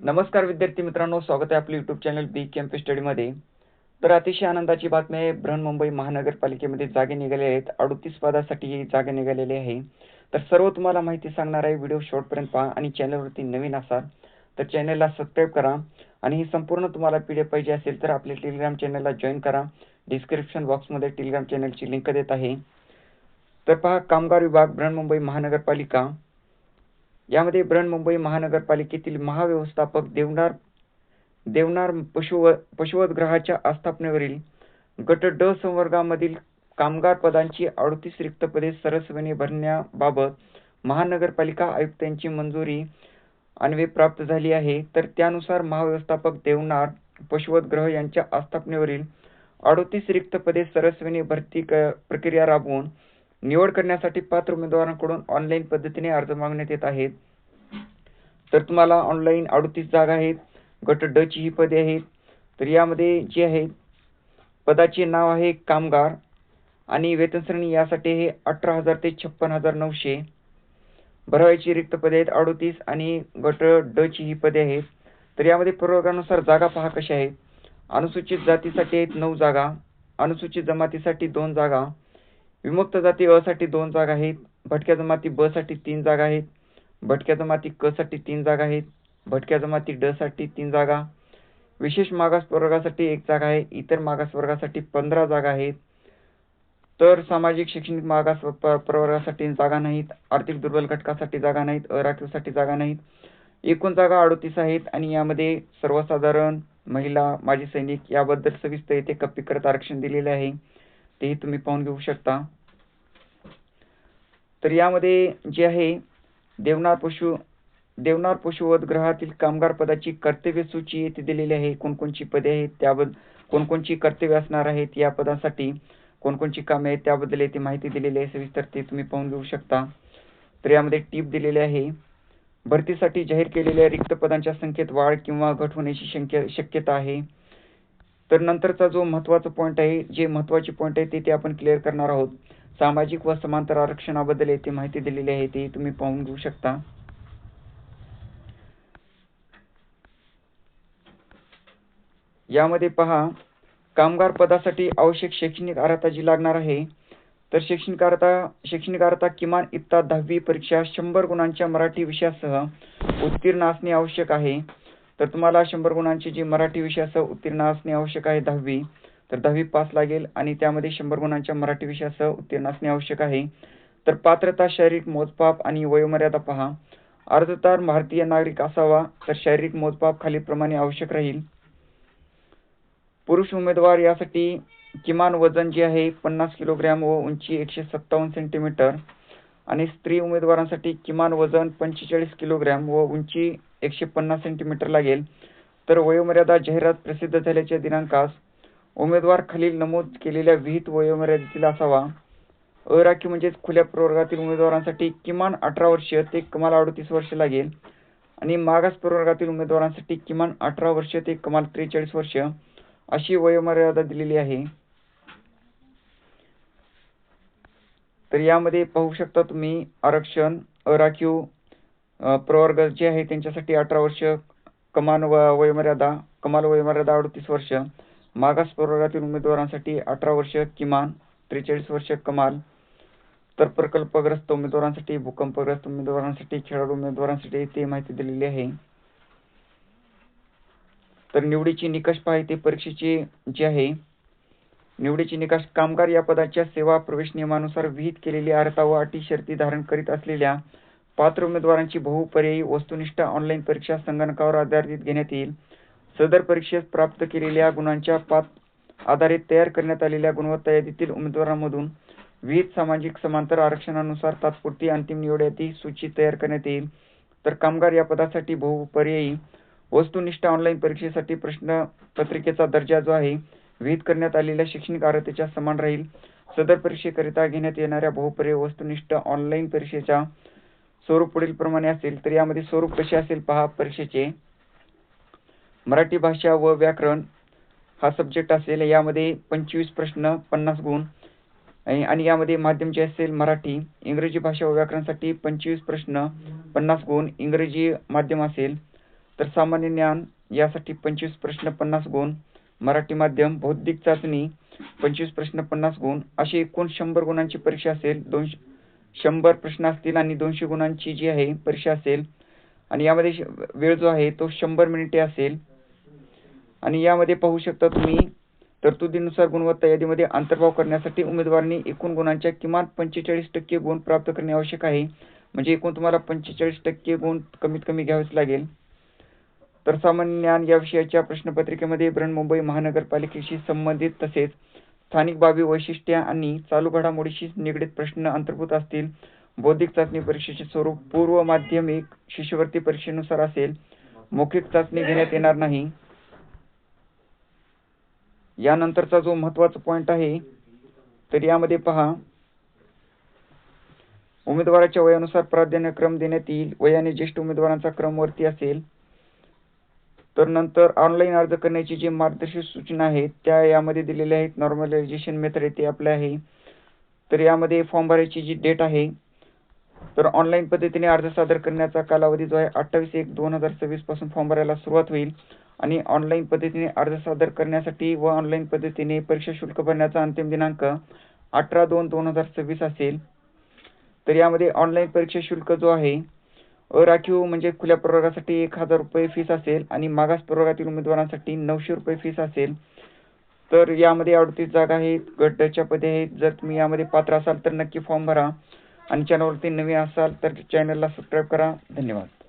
नमस्कार विद्यार्थी मित्रांनो, स्वागत आहे आपल्या यूट्यूब चॅनल बी कॅम्पस स्टडीमध्ये. तर अतिशय आनंदाची बातमी आहे, बृहन्मुंबई महानगरपालिकेमध्ये जागे निघाले आहेत. 38 पदासाठी ही जागा निघालेली आहे. तर सर्व तुम्हाला माहिती सांगणार आहे. व्हिडिओ शेवटपर्यंत पहा आणि चॅनलवरती नवीन असाल तर चॅनलला सबस्क्राईब करा आणि ही संपूर्ण तुम्हाला PDF पाहिजे असेल तर आपल्या टेलिग्राम चॅनलला जॉईन करा. डिस्क्रिप्शन बॉक्समध्ये टेलिग्राम चॅनलची लिंक देत आहे. तर पहा, कामगार विभाग बृहन्मुंबई महानगरपालिका यामध्ये बृहन्मुंबई महानगरपालिकेतील महाव्यवस्थापक देवनार पशुवधगृहाच्या आस्थापनेवरील गट ड संवर्गामधील कामगार पदांची 38 रिक्त पदे सरसपणे भरण्याबाबत महानगरपालिका आयुक्तांची मंजुरी अन्वये प्राप्त झाली आहे. तर त्यानुसार महाव्यवस्थापक देवनार पशुवधगृह यांच्या आस्थापनेवरील 38 रिक्त पदे सरसपणे भरती प्रक्रिया राबवून निवड करण्यासाठी पात्र उमेदवारांकडून ऑनलाईन पद्धतीने अर्ज मागण्यात येत आहेत. तर तुम्हाला ऑनलाईन 38 जागा आहेत. गट ड ची ही पदे आहेत. तर यामध्ये जे आहेत पदाचे नाव आहे कामगार आणि वेतन श्रेणी यासाठी हे 18,000 ते 56,900. भरायची रिक्त पदे आहेत 38 आणि गट ड ची ही पदे आहेत. तर यामध्ये प्रवर्गानुसार जागा पहा कशा आहेत. अनुसूचित जातीसाठी आहेत 9 जागा, अनुसूचित जमातीसाठी 2 जागा, विमुक्त जाती अ साठी 2 जागा आहेत, भटक्या जमाती ब साठी 3 जागा आहेत, भटक्या जमाती क साठी 3 जागा आहेत, भटक्या जमाती ड साठी 3 जागा, विशेष मागास प्रवर्गासाठी 1 जागा आहे, इतर मागास वर्गासाठी 15 जागा आहेत. तर सामाजिक शैक्षणिक मागास प्रवर्गासाठी जागा नाहीत, आर्थिक दुर्बल घटकासाठी जागा नाहीत, अराखीवसाठी जागा नाहीत. एकूण जागा 38 आहेत आणि यामध्ये सर्वसाधारण, महिला, माजी सैनिक याबद्दल सविस्तर येथे कप्पीकरत आरक्षण दिलेले आहे, तेही तुम्ही पाहून घेऊ शकता. तर यामध्ये जे आहे देवनार पशुवधगृहातील कामगार पदाची कर्तव्य सूची येथे दिलेली आहे. कोणकोणची पदे आहेत, त्याबद्दल कोणकोणची कर्तव्य असणार आहेत, या पदासाठी कोणकोणची कामे आहेत त्याबद्दल येथे माहिती दिलेली आहे सविस्तर, ते तुम्ही पाहून घेऊ शकता. तर यामध्ये टीप दिलेली आहे. भरतीसाठी जाहीर केलेल्या रिक्त पदांच्या संख्येत वाढ किंवा घट होण्याची शक्यता आहे. तर नंतरचा जो महत्त्वाचा पॉईंट आहे, जे महत्त्वाचे पॉईंट आहे ते आपण क्लिअर करणार आहोत. सामाजिक व समांतर आरक्षणाबद्दल येथे माहिती दिलेली आहे, ते तुम्ही पाहून घेऊ शकता. यामध्ये पहा, कामगार पदासाठी आवश्यक शैक्षणिक अर्हता जी लागणार आहे. तर शैक्षणिक अर्हता किमान इयत्ता 10वी परीक्षा 100 गुणांच्या मराठी विषयासह उत्तीर्ण असणे आवश्यक आहे. तर तुम्हाला 100 गुणांची जी मराठी विषयासह उत्तीर्ण असणे आवश्यक आहे 10वी, तर 10वी पास लागेल आणि त्यामध्ये 100 गुणांच्या मराठी विषयासह उत्तीर्ण असणे आवश्यक आहे. तर पात्रता, शारीरिक मोजमाप आणि वयोमर्यादा पहा. अर्जदार भारतीय नागरिक असावा. तर शारीरिक मोजमाप खालीलप्रमाणे आवश्यक राहील. पुरुष उमेदवार यासाठी किमान वजन जे आहे 50 किलोग्रॅम व उंची 157 सेंटीमीटर आणि स्त्री उमेदवारांसाठी किमान वजन 45 किलोग्रॅम व उंची 150 सेंटीमीटर लागेल. तर वयोमर्यादा जाहिरात प्रसिद्ध झाल्याच्या दिनांकास उमेदवार खालील नमूद केलेल्या विहित वयोमर्यादेतील असावा. अराखीव म्हणजेच खुल्या प्रवर्गातील उमेदवारांसाठी किमान 18 वर्ष ते कमाल 38 वर्ष लागेल आणि मागास प्रवर्गातील उमेदवारांसाठी किमान 18 वर्ष ते कमाल 43 वर्ष अशी वयोमर्यादा दिलेली आहे. तर यामध्ये पाहू शकता तुम्ही, आरक्षण अराखीव प्रवर्ग जे आहे त्यांच्यासाठी 18 वर्ष कमाल वयोमर्यादा 38 वर्ष, मागास प्रवर्गातील उमेदवारांसाठी 18 वर्ष किमान 43 वर्ष कमाल. तर प्रकल्पग्रस्त उमेदवारांसाठी, भूकंपग्रस्त उमेदवारांसाठी, खेळाडू उमेदवारांसाठी ते माहिती दिलेली आहे. तर निवडीची निकष पाहिजे. परीक्षेचे जे आहे निवडीचे निकष, कामगार या पदाच्या सेवा प्रवेश नियमानुसार विहित केलेली अर्हता व अटी शर्ती धारण करीत असलेल्या पात्र उमेदवारांची बहुपर्यायी वस्तुनिष्ठ ऑनलाईन परीक्षा संगणकावर आधारित घेण्यात येईल. सदर परीक्षेस प्राप्त केलेल्या गुणांच्या आधारे तयार करण्यात आलेल्या गुणवत्ता यादीतील उमेदवारांमधून विहित सामाजिक समांतर आरक्षणानुसार तात्पुरती अंतिम निवड यादी सूची तयार करण्यात येईल. तर कामगार या पदासाठी बहुपर्यायी वस्तुनिष्ठ ऑनलाईन परीक्षेसाठी प्रश्न पत्रिकेचा दर्जा जो आहे विहित करण्यात आलेल्या शैक्षणिक अर्हतेच्या समान राहील. सदर परीक्षेकरिता घेण्यात येणाऱ्या बहुपर्यायी वस्तुनिष्ठ ऑनलाईन परीक्षेचा स्वरूप पुढील प्रमाणे असेल. तर यामध्ये स्वरूप कसे असेल पहा. परीक्षेचे मराठी भाषा व व्याकरण हा सब्जेक्ट असेल. यामध्ये 25 प्रश्न 50 गुण आणि यामध्ये माध्यम जे असेल मराठी. इंग्रजी भाषा व व्याकरणासाठी 25 प्रश्न 50 गुण इंग्रजी माध्यम असेल. तर सामान्य ज्ञान यासाठी 25 प्रश्न 50 गुण, मराठी माध्यम बौद्धिक चाचणी 25 प्रश्न 50 गुण, अशी एकूण 100 गुणांची परीक्षा असेल. 100 प्रश्न असतील आणि 200 गुणांची जी आहे परीक्षा असेल. आणि यामध्ये वेळ जो आहे तो 100 मिनिटे असेल. आणि यामध्ये पाहू शकता तुम्ही, तरतुदीनुसार गुणवत्ता यादीमध्ये अंतर्भाव करण्यासाठी उमेदवारांनी एकूण गुणांच्या किमान 45% गुण प्राप्त करणे आवश्यक आहे. म्हणजे एकूण तुम्हाला 45% गुण कमीत कमी घ्यावेच लागेल. तर सामान्य ज्ञान या विषयाच्या प्रश्नपत्रिकेमध्ये बृहन्मुंबई महानगरपालिकेशी संबंधित तसेच स्थानिक बाबी, वैशिष्ट्ये आणि चालू घडामोडीशी निगडीत प्रश्न अंतर्भूत असतील. बौद्धिक चाचणी परीक्षेचे स्वरूप पूर्व माध्यमिक शिष्यवृत्ती परीक्षेनुसार असेल. मौखिक चाचणी घेण्यात येणार नाही. यानंतरचा जो महत्त्वाचा पॉईंट आहे, तर यामध्ये पहा, उमेदवाराच्या वयानुसार प्राधान्यक्रम देण्यात येईल. वयाने ज्येष्ठ उमेदवारांचा क्रम वरती असेल. तर नंतर ऑनलाईन अर्ज करण्याची जी मार्गदर्शक सूचना आहेत त्या यामध्ये दिलेल्या आहेत. नॉर्मलायझेशन मेथड येथे आपले आहे. तर यामध्ये फॉर्म भरायची जी डेट आहे, तर ऑनलाईन पद्धतीने अर्ज सादर करण्याचा कालावधी जो आहे 28/1/2026 पासून फॉर्म भरायला सुरुवात होईल. आणि ऑनलाईन पद्धतीने अर्ज सादर करण्यासाठी व ऑनलाईन पद्धतीने परीक्षा शुल्क भरण्याचा अंतिम दिनांक 18/2/2026 असेल. तर यामध्ये ऑनलाईन परीक्षा शुल्क जो आहे, अराखीव म्हणजे खुल्या प्रवर्गासाठी 1000 रुपये फीस असेल आणि मागास प्रवर्गातील उमेदवारांसाठी 900 रुपये फीस असेल. तर यामध्ये 38 जागा आहेत, गट ड च्या पदे आहेत. जर तुम्ही यामध्ये पात्र असाल तर नक्की फॉर्म भरा. आणि चॅनलवरती नवीन असाल तर चॅनलला सबस्क्राईब करा. धन्यवाद.